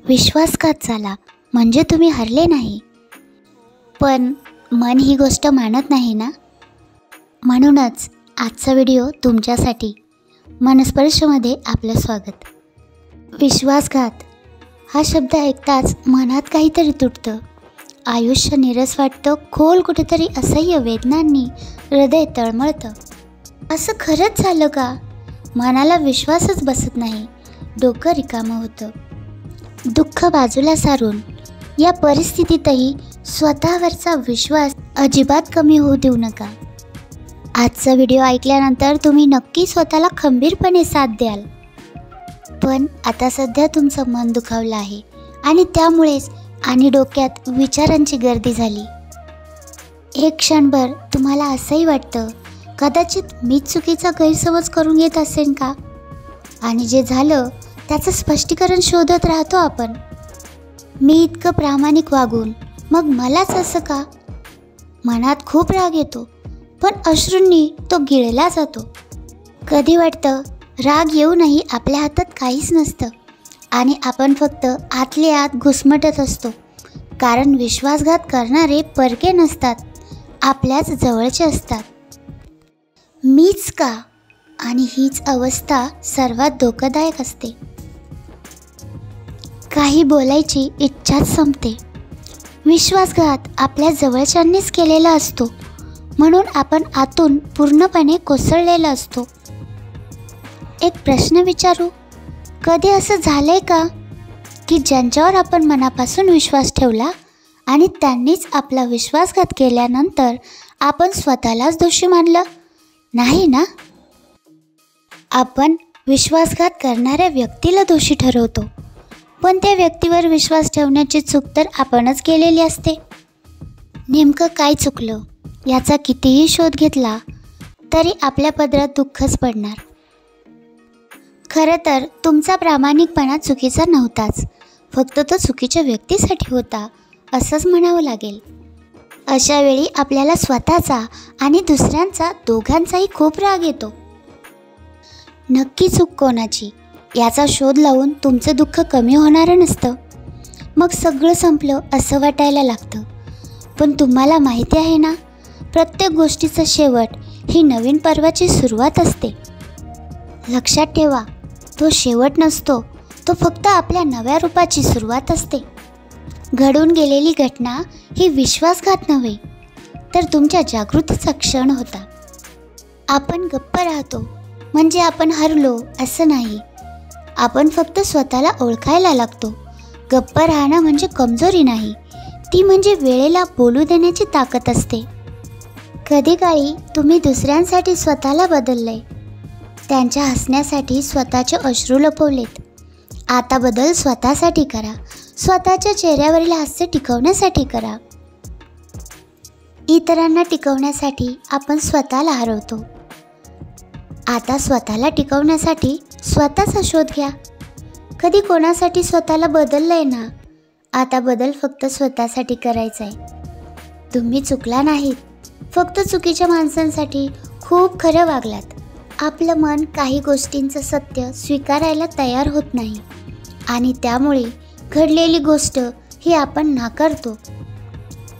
विश्वासघात झाला म्हणजे तुम्ही हरले नाही, पण मन ही गोष्ट मानत नाही ना. म्हणूनच आजचा व्हिडिओ तुमच्यासाठी. मनस्पर्शमध्ये आपलं स्वागत. विश्वासघात हा शब्द ऐकताच मनात काहीतरी तुटतं, आयुष्य निरस वाटतं, खोल कुठेतरी असह्य वेदनांनी हृदय तळमळतं. असं खरंच झालं का? मनाला विश्वासच बसत नाही, डोकं रिकामं होतं. दुःख बाजूला सारून या परिस्थितीतही स्वतःवरचा विश्वास अजिबात कमी होऊ देऊ नका. आजचा व्हिडिओ ऐकल्यानंतर तुम्ही नक्की स्वतःला खंबीरपणे साथ द्याल. पण आता सध्या तुमचं मन दुखावलं आहे आणि त्यामुळेच आणि डोक्यात विचारांची गर्दी झाली. एक क्षणभर तुम्हाला असंही वाटतं, कदाचित मीच चुकीचा गैरसमज करून घेत असेल का? आणि जे झालं त्याचं स्पष्टीकरण शोधत राहतो आपण. मी इतकं प्रामाणिक वागून मग मलाच असं का? मनात खूप राग येतो, पण अश्रूंनी तो गिळला जातो. कधी वाटतं राग येऊनही आपल्या हातात काहीच नसतं आणि आपण फक्त आतले आत घुसमटत असतो. कारण विश्वासघात करणारे परके नसतात, आपल्याच जवळचे असतात. मीच का? आणि हीच अवस्था सर्वात धोकादायक असते. काही बोलायची इच्छाच संपते. विश्वासघात आपल्या जवळच्यांनीच केलेला असतो, म्हणून आपण आतून पूर्णपणे कोसळलेला असतो. एक प्रश्न विचारू, कधी असं झालंय का की ज्यांच्यावर आपण मनापासून विश्वास ठेवला आणि त्यांनीच आपला विश्वासघात केल्यानंतर आपण स्वतःलाच दोषी मानलं? नाही ना. आपण विश्वासघात करणाऱ्या व्यक्तीला दोषी ठरवतो, पण त्या व्यक्तीवर विश्वास ठेवण्याची चूक तर आपणच केलेली असते. नेमकं काय चुकलं याचा कितीही शोध घेतला तरी आपल्या पदरात दुःखच पडणार. खरं तर तुमचा प्रामाणिकपणा चुकीचा नव्हताच, फक्त तो चुकीच्या व्यक्तीसाठी होता असंच म्हणावं लागेल. अशा वेळी आपल्याला स्वतःचा आणि दुसऱ्यांचा दोघांचाही खूप राग येतो. नक्की चूक कोणाची याचा शोध लावून तुमचं दुःख कमी होणारं नसतं. मग सगळं संपलं असं वाटायला लागतं. पण तुम्हाला माहिती आहे ना, प्रत्येक गोष्टीचा शेवट ही नवीन पर्वाची सुरुवात असते. लक्षात ठेवा, तो शेवट नसतो, तो फक्त आपल्या नव्या रूपाची सुरुवात असते. घडून गेलेली घटना ही विश्वासघात नव्हे, तर तुमच्या जागृतीचा क्षण होता. आपण गप्प राहतो म्हणजे आपण हरलो असं नाही, आपण फक्त स्वतःला ओळखायला लागतो. गप्प राहणं म्हणजे कमजोरी नाही, ती म्हणजे वेळेला बोलू देण्याची ताकद असते. कधी काळी तुम्ही दुसऱ्यांसाठी स्वतःला बदललंय, त्यांच्या हसण्यासाठी स्वतःचे अश्रू लपवलेत. आता बदल स्वतःसाठी करा, स्वतःच्या चेहऱ्यावरील हास्य टिकवण्यासाठी करा. इतरांना टिकवण्यासाठी आपण स्वतःला हरवतो. आता स्वतःला टिकवण्यासाठी स्वतःचा शोध घ्या. कधी कोणासाठी स्वतःला बदललंय ना, आता बदल फक्त स्वतःसाठी करायचा आहे. तुम्ही चुकला नाहीत, फक्त चुकीच्या माणसांसाठी खूप खरं वागलात. आपलं मन काही गोष्टींचं सत्य स्वीकारायला तयार होत नाही आणि त्यामुळे घडलेली गोष्ट ही आपण नाकारतो.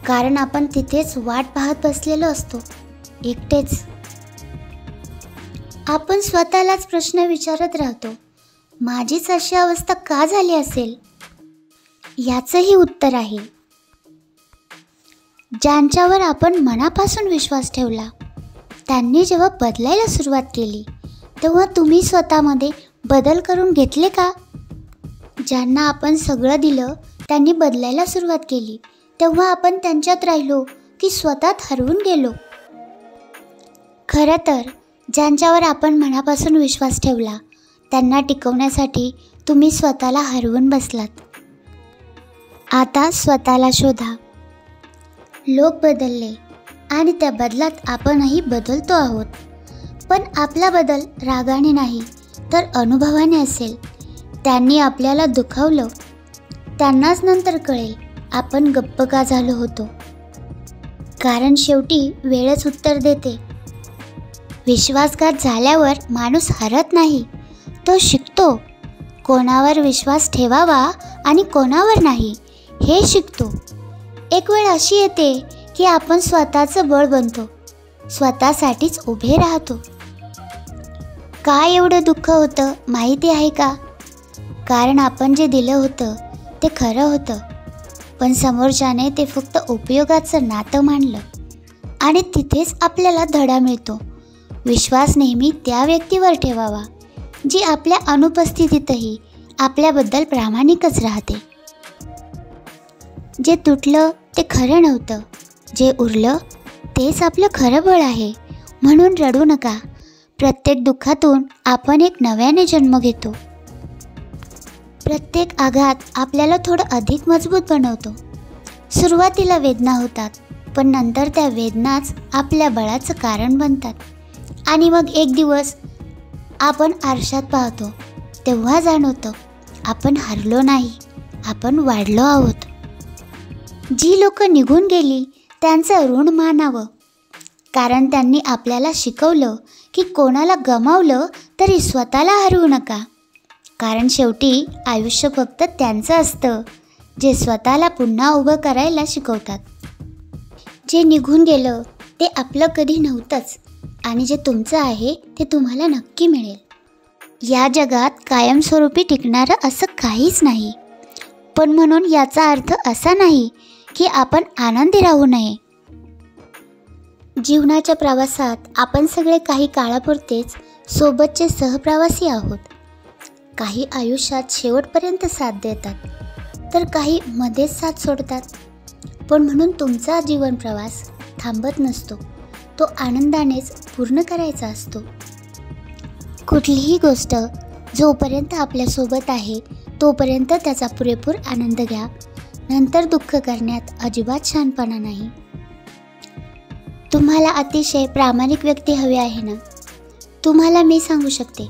कारण आपण तिथेच वाट पाहत बसलेलो असतो, एकटेच. आपण स्वतःलाच प्रश्न विचारत राहतो, माझीच अशी अवस्था का झाली असेल? याचंही उत्तर आहे. ज्यांच्यावर आपण मनापासून विश्वास ठेवला त्यांनी जेव्हा बदलायला सुरुवात केली, तेव्हा तुम्ही स्वतःमध्ये बदल करून घेतले का? ज्यांना आपण सगळं दिलं त्यांनी बदलायला सुरुवात केली, तेव्हा आपण त्यांच्यात राहिलो की स्वतःत हरवून गेलो? खरं तर ज्यांच्यावर आपण मनापासून विश्वास ठेवला त्यांना टिकवण्यासाठी तुम्ही स्वतःला हरवून बसलात. आता स्वतःला शोधा. लोक बदलले आणि त्या बदलात आपणही बदलतो आहोत, पण आपला बदल रागाने नाही तर अनुभवाने असेल. त्यांनी आपल्याला दुखावलं, त्यांनाच नंतर कळेल आपण गप्प का झालो होतो. कारण शेवटी वेळच उत्तर देते. विश्वासघात झाल्यावर माणूस हरत नाही, तो शिकतो. कोणावर विश्वास ठेवावा आणि कोणावर नाही हे शिकतो. एक वेळ अशी येते की आपण स्वतःचं बळ बनतो, स्वतःसाठीच उभे राहतो. काय एवढं दुःख होतं माहिती आहे का? कारण आपण जे दिलं होतं ते खरं होतं, पण समोरच्याने ते फक्त उपयोगाचं नातं मानलं. आणि तिथेच आपल्याला धडा मिळतो. विश्वास नेहमी त्या व्यक्तीवर ठेवावा जी आपल्या अनुपस्थितीतही आपल्याबद्दल प्रामाणिकच राहते. जे तुटलं ते खरं नव्हतं, जे उरलं तेच आपलं खरं बळ आहे. म्हणून रडू नका. प्रत्येक दुःखातून आपण एक नव्याने जन्म घेतो. प्रत्येक आघात आपल्याला थोडं अधिक मजबूत बनवतो. सुरुवातीला वेदना होतात, पण नंतर त्या वेदनाच आपल्या बळाचं कारण बनतात. आणि मग एक दिवस आपण आरशात पाहतो, तेव्हा जाणवतं आपण हरलो नाही, आपण वाढलो आहोत. जी लोक निघून गेली त्यांचं ऋण मानावं, कारण त्यांनी आपल्याला शिकवलं की कोणाला गमावलं तरी स्वतःला हरवू नका. कारण शेवटी आयुष्य फक्त त्यांचं असतं जे स्वतःला पुन्हा उभं करायला शिकवतात. जे निघून गेलं ते आपलं कधी नव्हतंच, आणि जे तुमचं आहे ते तुम्हाला नक्की मिळेल. या जगात कायमस्वरूपी टिकणारं असं काहीच नाही. पण म्हणून याचा अर्थ असा नाही की आपण आनंदी राहू नये. जीवनाच्या प्रवासात आपण सगळे काही काळापुरतेच सोबतचे सहप्रवासी आहोत. काही आयुष्यात शेवटपर्यंत साथ देतात, तर काही मध्येच साथ सोडतात. पण म्हणून तुमचा जीवन प्रवास थांबत नसतो, तो आनंदानेच पूर्ण करायचा असतो. कुठलीही गोष्ट जोपर्यंत आपल्यासोबत आहे तोपर्यंत त्याचा पुरेपूर आनंद घ्या. नंतर दुःख करण्यात अजिबात शहाणपणा नाही. तुम्हाला अतिशय प्रामाणिक व्यक्ती हवी आहे ना? तुम्हाला मी सांगू शकते,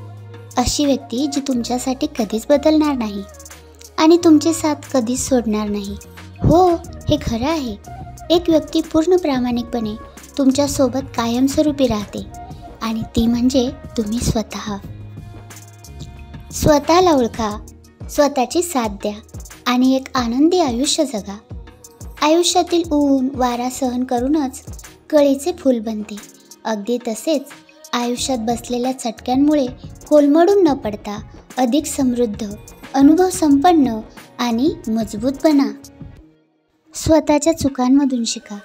अशी व्यक्ती जी तुमच्यासाठी कधीच बदलणार नाही आणि तुमची साथ कधीच सोडणार नाही. हो, हे खरं आहे. एक व्यक्ती पूर्ण प्रामाणिकपणे तुमच्यासोबत कायमस्वरूपी राहते, आणि ती म्हणजे तुम्ही स्वतः. स्वतःला ओळखा, स्वतःची साथ द्या आणि एक आनंदी आयुष्य जगा. आयुष्यातील ऊन वारा सहन करूनच कळीचे फूल बनते. अगदी तसेच आयुष्यात बसलेल्या चटक्यांमुळे कोलमडून न पडता अधिक समृद्ध, अनुभव संपन्न आणि मजबूत बना. स्वतःच्या चुकांमधून शिका.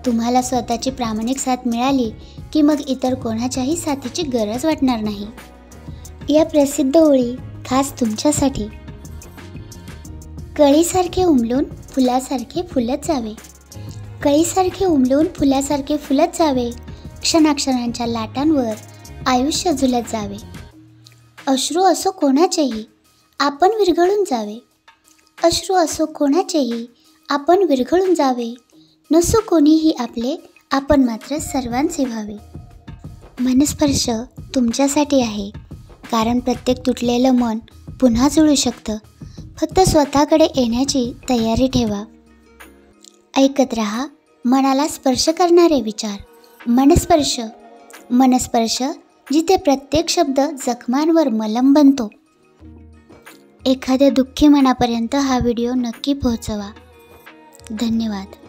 तुम्हाला स्वतःची प्रामाणिक साथ मिळाली की मग इतर कोणाच्याही साथीची गरज वाटणार नाही. या प्रसिद्ध ओळी खास तुमच्यासाठी. कळीसारखे उमलून फुलासारखे फुलत जावे. कळीसारखे उमलून फुलासारखे फुलत जावे. क्षणाक्षणांच्या लाटांवर आयुष्य झुलत जावे. अश्रू असो कोणाचेही आपण विरघळून जावे. अश्रू असो कोणाचेही आपण विरघळून जावे. नसो कोणीही आपले, आपण मात्र सर्वांचे व्हावे. मनस्पर्श तुमच्यासाठी आहे, कारण प्रत्येक तुटलेलं मन पुन्हा जुळू शकतं. फक्त स्वतःकडे येण्याची तयारी ठेवा. ऐकत रहा मनाला स्पर्श करणारे विचार. मनस्पर्श. मनस्पर्श, जिथे प्रत्येक शब्द जखमांवर मलम बनतो. एखाद्या दुःखी मनापर्यंत हा व्हिडिओ नक्की पोहोचवा. धन्यवाद.